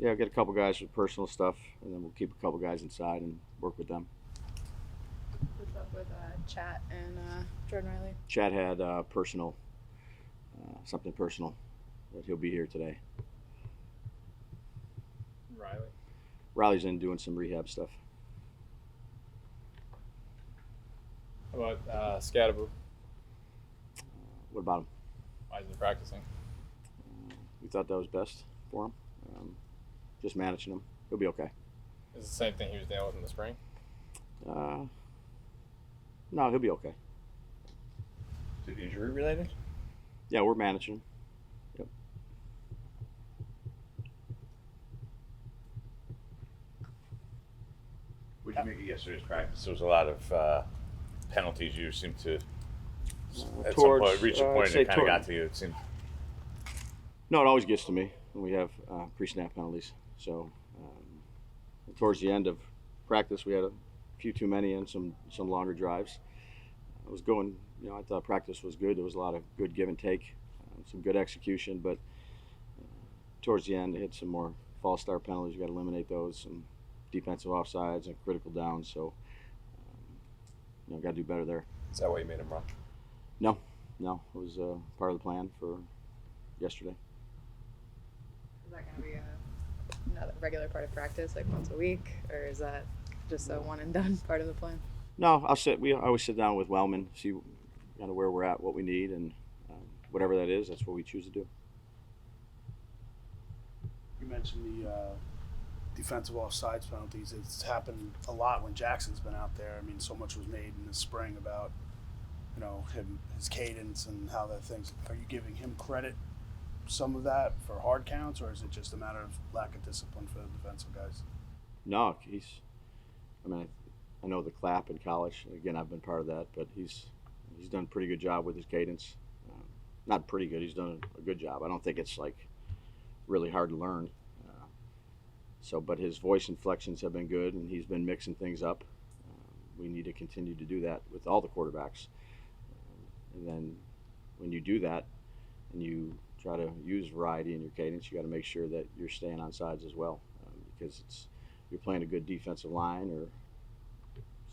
Yeah, I'll get a couple guys with personal stuff, and then we'll keep a couple guys inside and work with them. What's up with Chat and Jordan Riley? Chad had something personal that he'll be here today. Riley. Riley's in doing some rehab stuff. How about Scatterboo? What about him? Why isn't he practicing? We thought that was best for him. Just managing him. He'll be okay. Is it the same thing he was dealing with in the spring? No, he'll be okay. Is it injury related? Yeah, we're managing him. Yep. What did you make of yesterday's practice? There was a lot of penalties. You seem to at some point reach a point that kind of got to you. It seemed. No, it always gets to me when we have pre-snap penalties. So towards the end of practice, we had a few too many and some longer drives. I was going, I thought practice was good. There was a lot of good give and take, some good execution, but towards the end, it hit some more false start penalties. You got to eliminate those, some defensive offsides and critical downs. So, got to do better there. Is that why you made him run? No, it was part of the plan for yesterday. Is that going to be another regular part of practice, like once a week, or is that just a one and done part of the plan? No, we always sit down with Wellman, see kind of where we're at, what we need, and whatever that is, that's what we choose to do. You mentioned the defensive offsides penalties. It's happened a lot when Jackson's been out there. I mean, so much was made in the spring about, his cadence and how that things. Are you giving him credit, some of that, for hard counts, or is it just a matter of lack of discipline for the defensive guys? No, I know the clap in college. Again, I've been part of that, but he's done a pretty good job with his cadence. Not pretty good. He's done a good job. I don't think it's like really hard to learn. But his voice inflections have been good, and he's been mixing things up. We need to continue to do that with all the quarterbacks. And then when you do that, and you try to use variety in your cadence, you got to make sure that you're staying on sides as well, because you're playing a good defensive line or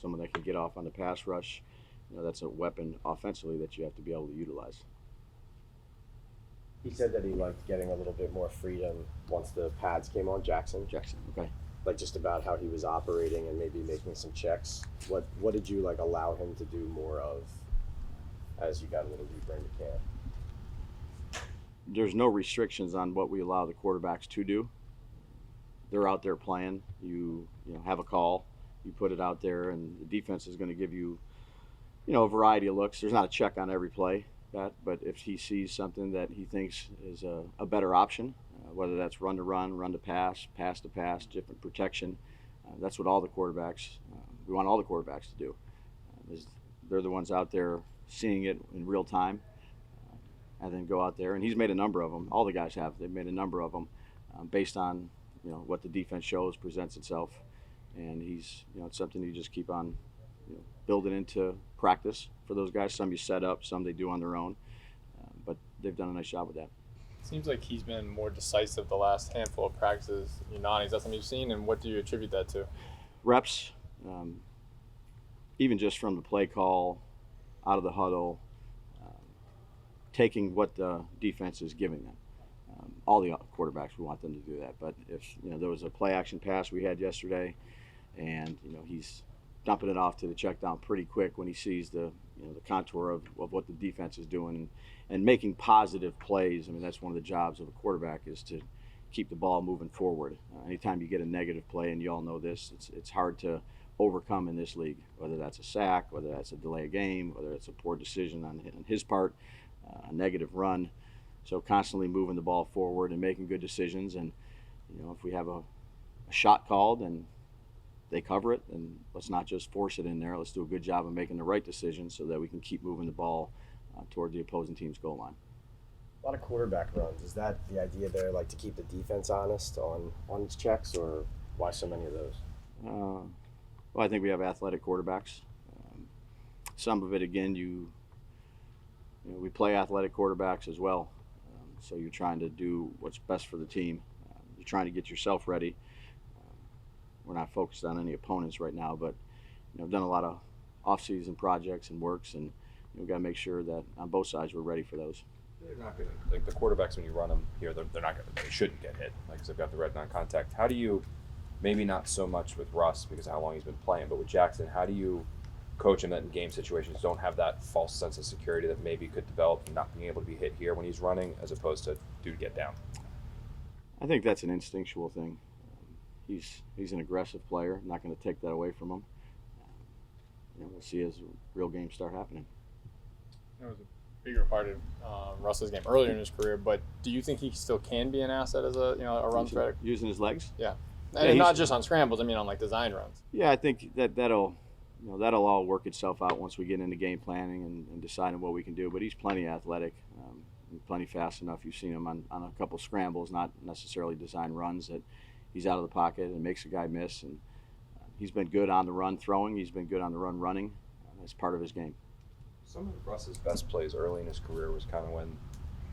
someone that can get off on the pass rush. That's a weapon offensively that you have to be able to utilize. He said that he liked getting a little bit more freedom once the pads came on. Jaxson, okay. Like just about how he was operating and maybe making some checks. What did you allow him to do more of as you got a little deeper into camp? There's no restrictions on what we allow the quarterbacks to do. They're out there playing. You have a call, you put it out there, and the defense is going to give you, a variety of looks. There's not a check on every play, but if he sees something that he thinks is a better option, whether that's run to run, run to pass, pass to pass, different protection, that's what all the quarterbacks, we want all the quarterbacks to do. They're the ones out there seeing it in real time, and then go out there. And he's made a number of them. All the guys have. They've made a number of them based on what the defense shows, presents itself, and he's it's something you just keep on building into practice for those guys. Some you set up, some they do on their own, but they've done a nice job with that. Seems like he's been more decisive the last handful of practices. Is that something you've seen, and what do you attribute that to? Reps, even just from the play call, out of the huddle, taking what the defense is giving them. All the quarterbacks, we want them to do that. But if there was a play action pass we had yesterday, and he's dumping it off to the check down pretty quick when he sees the contour of what the defense is doing, and making positive plays. I mean, that's one of the jobs of a quarterback, is to keep the ball moving forward. Anytime you get a negative play, and you all know this, it's hard to overcome in this league, whether that's a sack, whether that's a delay of game, whether it's a poor decision on his part, a negative run. So constantly moving the ball forward and making good decisions. And if we have a shot called and they cover it, then let's not just force it in there. Let's do a good job of making the right decision so that we can keep moving the ball toward the opposing team's goal line. A lot of quarterback runs. Is that the idea there, to keep the defense honest on its checks, or why so many of those? Well, I think we have athletic quarterbacks. Some of it, again, we play athletic quarterbacks as well. So you're trying to do what's best for the team. trying to get yourself ready. We're not focused on any opponents right now, but I've done a lot of off-season projects and works, and we've got to make sure that on both sides we're ready for those. They're not going to, like the quarterbacks when you run them here, they're not going to, they shouldn't get hit, like, because they've got the red non-contact. How do you, maybe not so much with Russ because of how long he's been playing, but with Jaxson, how do you coach him that in game situations don't have that false sense of security that maybe could develop from not being able to be hit here when he's running as opposed to dude get down? I think that's an instinctual thing. He's an aggressive player. I'm not going to take that away from him. We'll see as real games start happening. That was a bigger part of Russ's game earlier in his career, but do you think he still can be an asset as a run threat? Using his legs? Yeah. Yeah, And not just on scrambles, I mean on like design runs. Yeah, I think that'll all work itself out once we get into game planning and deciding what we can do. But he's plenty athletic, and plenty fast enough. You've seen him on a couple scrambles, not necessarily design runs, that he's out of the pocket and makes a guy miss. And he's been good on the run throwing. He's been good on the run running. That's part of his game. Some of Russ's best plays early in his career was kind of when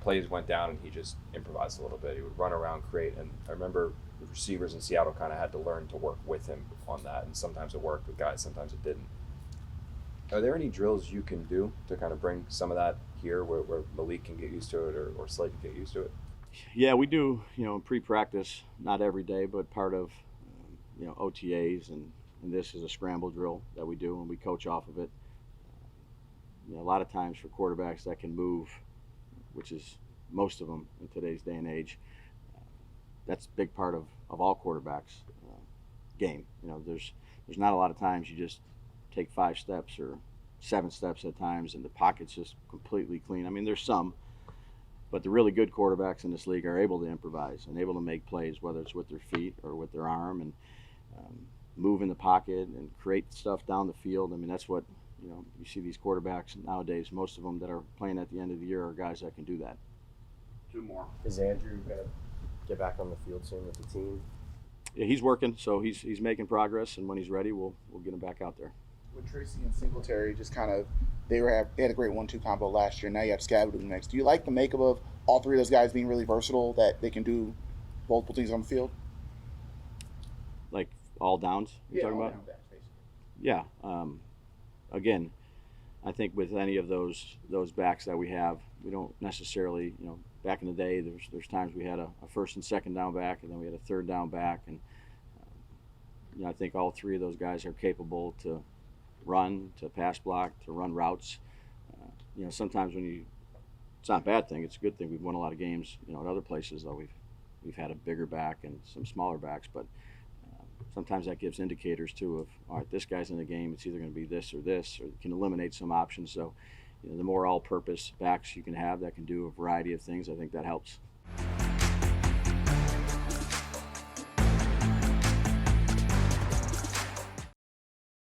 plays went down and he just improvised a little bit. He would run around, create, and I remember the receivers in Seattle kind of had to learn to work with him on that, and sometimes it worked with guys, sometimes it didn't. Are there any drills you can do to kind of bring some of that here where Malik can get used to it or Slade can get used to it? Yeah, we do, in pre-practice, not every day, but part of, OTAs, and this is a scramble drill that we do, and we coach off of it. A lot of times for quarterbacks that can move, which is most of them in today's day and age, that's a big part of all quarterbacks' game. There's not a lot of times you just take 5 steps or 7 steps at times and the pocket's just completely clean. I mean, there's some, but the really good quarterbacks in this league are able to improvise and able to make plays, whether it's with their feet or with their arm, and move in the pocket and create stuff down the field. I mean, that's what, you see these quarterbacks nowadays, most of them that are playing at the end of the year are guys that can do that. 2 more. Is Andrew gonna get back on the field soon with the team? Yeah, he's working, so he's making progress, and when he's ready, we'll get him back out there. With Tracy and Singletary, just kind of they had a great 1-2 combo last year. Now you have Scabba doing next. Do you like the makeup of all 3 of those guys being really versatile, that they can do multiple things on the field? Like all downs, you're talking about? Down backs, basically. Yeah. Again, I think with any of those backs that we have, we don't necessarily, back in the day, there's times we had a first and second down back, and then we had a third down back, and I think all 3 of those guys are capable to run, to pass block, to run routes. Sometimes it's not a bad thing, it's a good thing. We've won a lot of games, at other places, though we've had a bigger back and some smaller backs, but sometimes that gives indicators too of, all right, this guy's in the game, it's either going to be this, or you can eliminate some options. So the more all-purpose backs you can have that can do a variety of things, I think that helps.